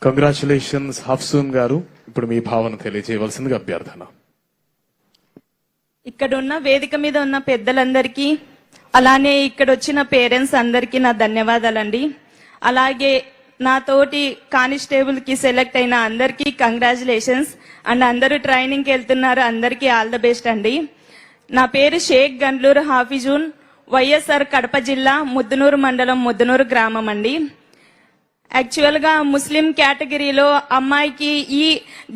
Congratulations హఫ్సూన్ గారు. ఇప్పుడు మీ భావన తెలియజేయవలసిందిగా అభ్యర్థన. ఇక్కడ ఉన్న వేదిక మీద ఉన్న పెద్దలందరికీ, అలానే ఇక్కడ వచ్చిన పేరెంట్స్ అందరికీ నా ధన్యవాదాలండి. అలాగే నా తోటి కానిస్టేబుల్ కి సెలెక్ట్ అయిన అందరికీ కంగ్రాచులేషన్స్ అండ్ అందరూ ట్రైనింగ్ కి వెళ్తున్నారు, అందరికీ ఆల్ ద బెస్ట్ అండి. నా పేరు షేక్ గండ్లూరు హాఫిజూన్, వైఎస్ఆర్ కడప జిల్లా ముద్దునూరు మండలం ముద్దునూరు గ్రామం అండి. యాక్చువల్ గా ముస్లిం కేటగిరీలో అమ్మాయికి ఈ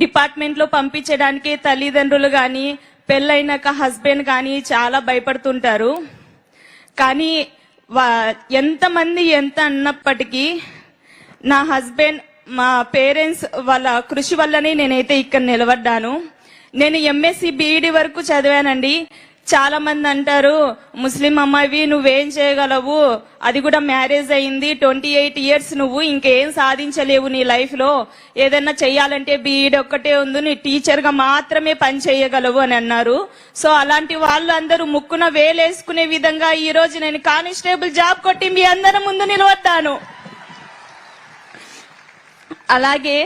డిపార్ట్మెంట్ లో పంపించడానికి తల్లిదండ్రులు గాని పెళ్ళైనాక హస్బెండ్ గాని చాలా భయపడుతుంటారు. కానీ ఎంతమంది ఎంత అన్నప్పటికీ నా హస్బెండ్, మా పేరెంట్స్ వాళ్ళ కృషి వల్లనే నేనైతే ఇక్కడ నిలబడ్డాను. నేను ఎంఎస్సి బీఈడి వరకు చదివానండి. చాలా మంది అంటారు, ముస్లిం అమ్మాయివి నువ్వేం చేయగలవు, అది కూడా మ్యారేజ్ అయింది, 28 years, నువ్వు ఇంకేం సాధించలేవు నీ లైఫ్ లో, ఏదన్నా చెయ్యాలంటే బీఈడి ఒక్కటే ఉంది, నీ టీచర్ గా మాత్రమే పని చేయగలవు అని అన్నారు. సో అలాంటి వాళ్ళు అందరూ ముక్కున వేలేసుకునే విధంగా ఈ రోజు నేను కానిస్టేబుల్ జాబ్ కొట్టి మీ అందరి ముందు నిలబడ్డాను. అలాగే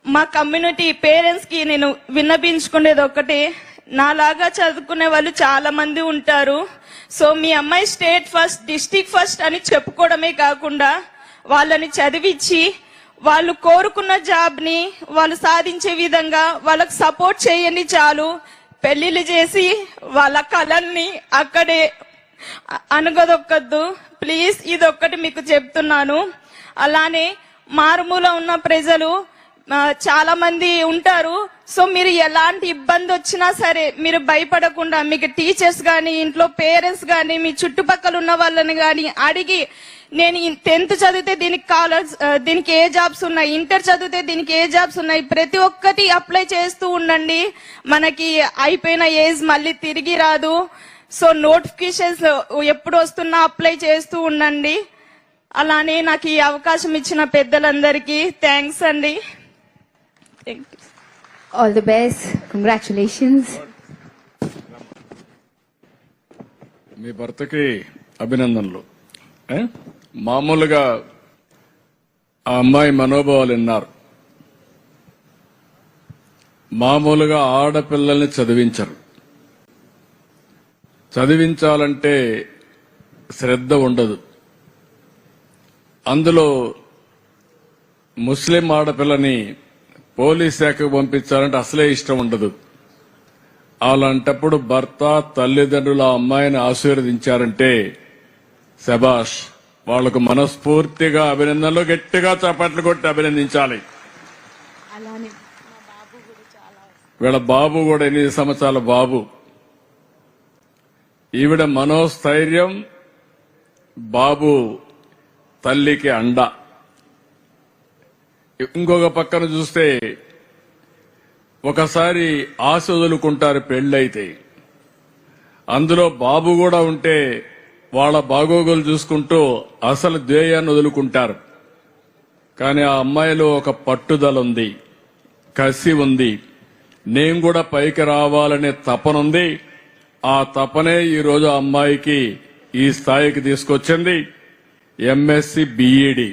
మా కమ్యూనిటీ పేరెంట్స్ కి నేను విన్నపించుకునేది ఒకటే, నాలాగా చదువుకునే వాళ్ళు చాలా మంది ఉంటారు. సో మీ అమ్మాయి స్టేట్ ఫస్ట్, డిస్ట్రిక్ట్ ఫస్ట్ అని చెప్పుకోవడమే కాకుండా వాళ్ళని చదివించి వాళ్ళు కోరుకున్న జాబ్ ని వాళ్ళు సాధించే విధంగా వాళ్ళకు సపోర్ట్ చేయండి చాలు. పెళ్లిళ్ళు చేసి వాళ్ళ కళల్ని అక్కడే అనుగదొక్కద్దు ప్లీజ్, ఇదొక్కటి మీకు చెప్తున్నాను. అలానే మారుమూల ఉన్న ప్రజలు చాలా మంది ఉంటారు. సో మీరు ఎలాంటి ఇబ్బంది వచ్చినా సరే మీరు భయపడకుండా, మీకు టీచర్స్ గాని ఇంట్లో పేరెంట్స్ గాని మీ చుట్టుపక్కల ఉన్న వాళ్ళని గాని అడిగి, నేను 10th చదివితే దీనికి ఏ జాబ్స్ ఉన్నాయి, ఇంటర్ చదివితే దీనికి ఏ జాబ్స్ ఉన్నాయి, ప్రతి ఒక్కటి అప్లై చేస్తూ ఉండండి. మనకి అయిపోయిన ఏజ్ మళ్ళీ తిరిగి రాదు. సో నోటిఫికేషన్స్ ఎప్పుడు వస్తున్నా అప్లై చేస్తూ ఉండండి. అలానే నాకు ఈ అవకాశం ఇచ్చిన పెద్దలందరికీ థ్యాంక్స్ అండి. All the best. Congratulations. మీ భర్తకి అభినందనలు. మామూలుగా ఆ అమ్మాయి మనోభావాలు విన్నారు. మామూలుగా ఆడపిల్లల్ని చదివించరు. చదివించాలంటే శ్రద్ధ ఉండదు. అందులో ముస్లిం ఆడపిల్లని పోలీస్ శాఖకు పంపించాలంటే అసలే ఇష్టం ఉండదు. అలాంటప్పుడు భర్త, తల్లిదండ్రులు ఆ అమ్మాయిని ఆశీర్వదించారంటే శబాష్, వాళ్లకు మనస్ఫూర్తిగా అభినందనలు, గట్టిగా చప్పట్లు కొట్టి అభినందించాలి. వీళ్ళ బాబు కూడా 8 సంవత్సరాల బాబు. ఈవిడ మనోస్థైర్యం, బాబు తల్లికి అండ. ఇంకొక పక్కన చూస్తే ఒకసారి ఆశ వదులుకుంటారు పెళ్లైతే. అందులో బాబు కూడా ఉంటే వాళ్ళ బాగోగులు చూసుకుంటూ అసలు ధ్యేయాన్ని వదులుకుంటారు. కానీ ఆ అమ్మాయిలో ఒక పట్టుదల ఉంది, కసి ఉంది, నేను కూడా పైకి రావాలనే తపనుంది. ఆ తపనే ఈరోజు ఆ అమ్మాయికి ఈ స్థాయికి తీసుకొచ్చింది. ఎంఎస్సి బీఈడి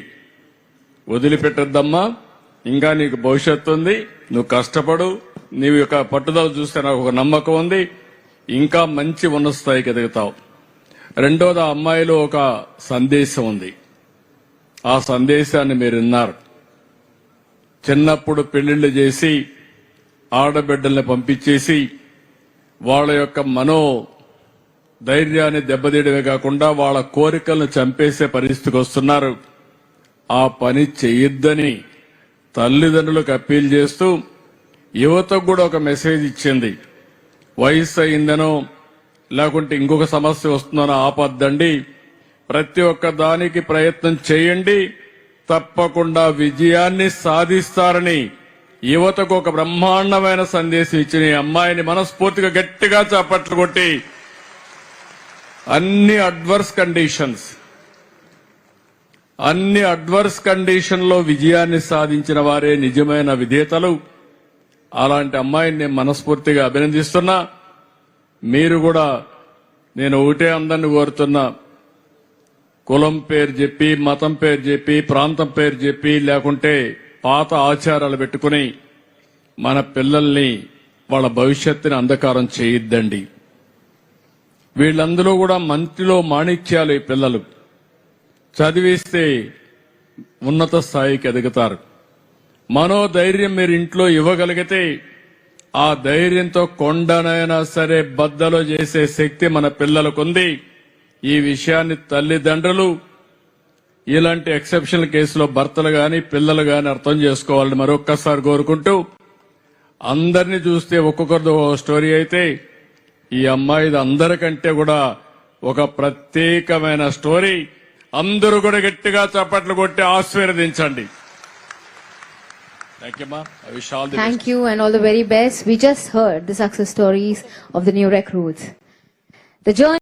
వదిలిపెట్టద్దమ్మా, ఇంకా నీకు భవిష్యత్తు ఉంది, నువ్వు కష్టపడు, నీవు యొక్క పట్టుదల చూస్తే నాకు ఒక నమ్మకం ఉంది, ఇంకా మంచి ఉన్నత స్థాయికి ఎదుగుతావు. రెండోది, ఆ అమ్మాయిలో ఒక సందేశం ఉంది. ఆ సందేశాన్ని మీరు విన్నారు. చిన్నప్పుడు పెళ్లిళ్లు చేసి ఆడబిడ్డల్ని పంపించేసి వాళ్ళ యొక్క ధైర్యాన్ని దెబ్బతీయడమే కాకుండా వాళ్ళ కోరికలను చంపేసే పరిస్థితికి వస్తున్నారు. ఆ పని చెయ్యొద్దని తల్లిదండ్రులకు అప్పీల్ చేస్తూ యువతకు కూడా ఒక మెసేజ్ ఇచ్చింది. వయసు అయిందనో లేకుంటే ఇంకొక సమస్య వస్తుందనో ఆపద్దండి, ప్రతి ఒక్క దానికి ప్రయత్నం చేయండి, తప్పకుండా విజయాన్ని సాధిస్తారని యువతకు ఒక బ్రహ్మాండమైన సందేశం ఇచ్చిన ఈ అమ్మాయిని మనస్ఫూర్తిగా గట్టిగా చప్పట్లు కొట్టి అన్ని అడ్వర్స్ కండిషన్ లో విజయాన్ని సాధించిన వారే నిజమైన విజేతలు. అలాంటి అమ్మాయిని నేను మనస్ఫూర్తిగా అభినందిస్తున్నా. మీరు కూడా, నేను ఒకటే అందరిని కోరుతున్నా, కులం పేరు చెప్పి, మతం పేరు చెప్పి, ప్రాంతం పేరు చెప్పి, లేకుంటే పాత ఆచారాలు పెట్టుకుని మన పిల్లల్ని వాళ్ళ భవిష్యత్తుని అంధకారం చేయొద్దండి. వీళ్ళందరూ కూడా మంత్రిలో మాణిక్యాలు. ఈ పిల్లలు చదివిస్తే ఉన్నత స్థాయికి ఎదుగుతారు. మనోధైర్యం మీరు ఇంట్లో ఇవ్వగలిగితే ఆ ధైర్యంతో కొండనైనా సరే బద్దలు చేసే శక్తి మన పిల్లలకుంది. ఈ విషయాన్ని తల్లిదండ్రులు ఇలాంటి ఎక్సెప్షనల్ కేసులో భర్తలు గాని పిల్లలు గాని అర్థం చేసుకోవాలని మరొక్కసారి కోరుకుంటూ, అందరినీ చూస్తే ఒక్కొక్కరితో ఒక స్టోరీ అయితే ఈ అమ్మాయిది అందరికంటే కూడా ఒక ప్రత్యేకమైన స్టోరీ. అందరూ కూడా గట్టిగా చప్పట్లు కొట్టి ఆశీర్వదించండి. Thank you, ma. I wish all the best. Thank you and all the very best. We just heard the success stories of the new recruits. The journey